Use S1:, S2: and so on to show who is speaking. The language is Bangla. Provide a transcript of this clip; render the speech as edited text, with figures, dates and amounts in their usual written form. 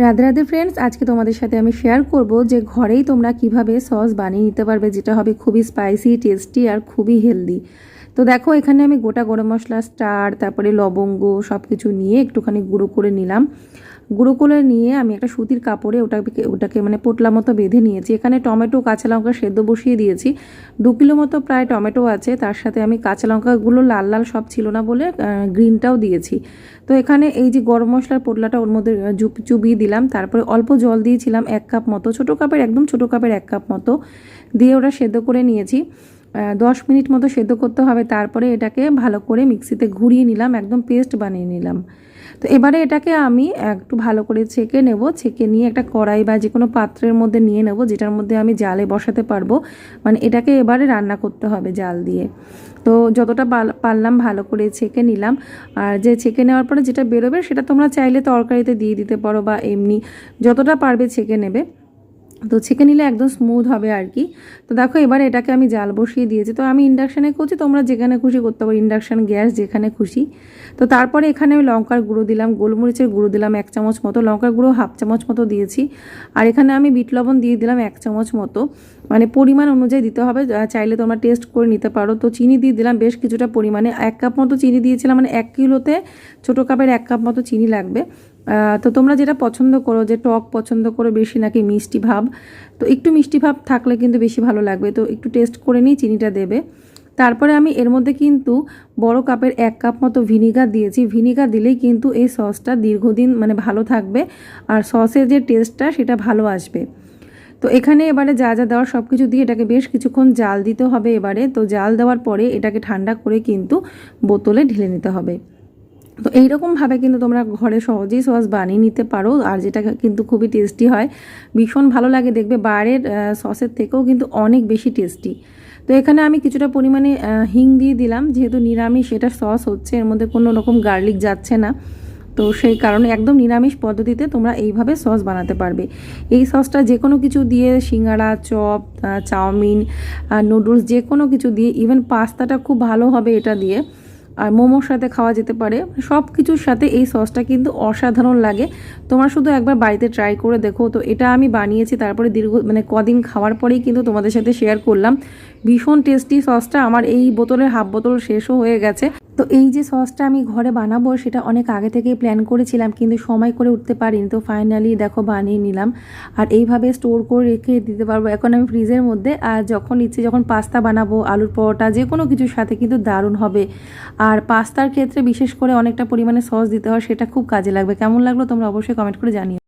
S1: রাধে রাধে ফ্রেন্ডস, আজকে তোমাদের সাথে আমি শেয়ার করব যে ঘরেই তোমরা কিভাবে সস বানিয়ে নিতে পারবে, যেটা হবে খুবই স্পাইসি, টেস্টি আর খুবই হেলদি। তো দেখো, এখানে আমি গোটা গরম মশলা, স্টার, তারপরে লবঙ্গ সব কিছু নিয়ে একটুখানি গুঁড়ো করে নিলাম। গুঁড়ো করে নিয়ে আমি একটা সুতির কাপড়ে ওটাকে মানে পোটলা মতো বেঁধে নিয়েছি। এখানে টমেটো, কাঁচা লঙ্কা সেদ্ধ বসিয়ে দিয়েছি। 2 কিলো মতো প্রায় টমেটো আছে, তার সাথে আমি কাঁচা লঙ্কাগুলো লাল লাল সব ছিল না বলে গ্রিনটাও দিয়েছি। তো এখানে এই যে গরম মশলার পোটলাটা ওর মধ্যে চুবিয়ে দিলাম, তারপরে অল্প জল দিয়েছিলাম 1 কাপ মতো, ছোটো কাপের একদম ছোটো কাপের 1 কাপ মতো দিয়ে ওটা সেদ্ধ করে নিয়েছি। 10 মিনিট মতো সেদ্ধ করতে হবে। তারপরে এটাকে ভালো করে মিক্সিতে ঘুরিয়ে নিলাম, একদম পেস্ট বানিয়ে নিলাম। তো এবারে এটাকে আমি একটু ভালো করে ছেঁকে নেব। ছেঁকে নিয়ে একটা কড়াই বা যে কোনো পাত্রের মধ্যে নিয়ে নেব, যেটার মধ্যে আমি জালে বসাতে পারবো। মানে এটাকে এবারে রান্না করতে হবে জাল দিয়ে। তো যতটা পারলাম ভালো করে ছেঁকে নিলাম। আর যে ছেঁকে নেওয়ার পরে যেটা বেরোবে সেটা তোমরা চাইলে তরকারিতে দিয়ে দিতে পারো বা এমনি যতটা পারবে ছেঁকে নেবে। তো ছেঁকে নিলে একদম স্মুথ হবে আর কি। তো দেখো, এবারে এটাকে আমি জাল বসিয়ে দিয়েছি। তো আমি ইন্ডাকশানে করছি, তোমরা যেখানে খুশি করতে পারো, ইন্ডাকশান, গ্যাস যেখানে খুশি। তো তারপরে এখানে আমি লঙ্কার গুঁড়ো দিলাম, গোলমরিচের গুঁড়ো দিলাম 1 চামচ মতো, লঙ্কার গুঁড়ো 1/2 চামচ মতো দিয়েছি। আর এখানে আমি বিট লবণ দিয়ে দিলাম 1 চামচ মতো, মানে পরিমাণ অনুযায়ী দিতে হবে, চাইলে তোমরা টেস্ট করে নিতে পারো। তো চিনি দিয়ে দিলাম বেশ কিছুটা পরিমাণে, 1 কাপ মতো চিনি দিয়েছিলাম, মানে 1 কিলোতে ছোটো কাপের 1 কাপ মতো চিনি লাগবে। তো তোমরা যেটা পছন্দ করো, যে টক পছন্দ করো বেশি নাকি মিষ্টি ভাব, তো একটু মিষ্টি ভাব থাকলে কিন্তু বেশি ভালো লাগবে। তো একটু টেস্ট করে নিয়ে চিনিটা দেবে। তারপরে আমি এর মধ্যে কিন্তু বড় কাপের 1 কাপ মতো ভিনিগার দিয়েছি। ভিনিগার দিলেই কিন্তু এই সসটা দীর্ঘদিন মানে ভালো থাকবে, আর সসের যে টেস্টটা সেটা ভালো আসবে। তো এখানে এবারে যা যা দেওয়ার সব কিছু দিয়ে এটাকে বেশ কিছুক্ষণ জাল দিতে হবে এবারে। তো জাল দেওয়ার পরে এটাকে ঠান্ডা করে কিন্তু বোতলে ঢেলে নিতে হবে। তো এইরকমভাবে কিন্তু তোমরা ঘরে সহজেই সস বানিয়ে নিতে পারো, আর যেটা কিন্তু খুবই টেস্টি হয়, ভীষণ ভালো লাগে দেখবে, বাইরের সসের থেকেও কিন্তু অনেক বেশি টেস্টি। তো এখানে আমি কিছুটা পরিমাণে হিং দিয়ে দিলাম, যেহেতু নিরামিষ এটা সস হচ্ছে, এর মধ্যে কোনো রকম গার্লিক যাচ্ছে না। তো সেই কারণে একদম নিরামিষ পদ্ধতিতে তোমরা এইভাবে সস বানাতে পারবে। এই সসটা যে কোনো কিছু দিয়ে, সিঙ্গাড়া, চপ, চাউমিন, নুডলস, যে কোনো কিছু দিয়ে, ইভেন পাস্তাটা খুব ভালো হবে এটা দিয়ে, আর মোমোর সাথে খাওয়া যেতে পারে। সব কিছুর সাথে এই সসটা কিন্তু অসাধারণ লাগে। তোমরা শুধু একবার বাড়িতে ট্রাই করে দেখো। তো এটা আমি বানিয়েছি, তারপরে মানে কদিন খাওয়ার পরেই কিন্তু তোমাদের সাথে শেয়ার করলাম। ভীষণ টেস্টি সসটা, আমার এই বোতলের হাফ বোতল শেষও হয়ে গেছে। তো এই যে সসটা আমি ঘরে বানাবো সেটা অনেক আগে থেকেই প্ল্যান করেছিলাম, কিন্তু সময় করে উঠতে পারিনি। তো ফাইনালি দেখো বানিয়ে নিলাম, আর এইভাবে স্টোর করে রেখে দিতে পারবো এখন আমি ফ্রিজের মধ্যে। আর যখন ইচ্ছে, যখন পাস্তা বানাবো, আলুর পরোটা, যে কোনো কিছুর সাথে কিন্তু দারুণ হবে। আর পাস্তার ক্ষেত্রে বিশেষ করে অনেকটা পরিমাণে সস দিতে হয়, সেটা খুব কাজে লাগবে। কেমন লাগলো তোমরা অবশ্যই কমেন্ট করে জানিও।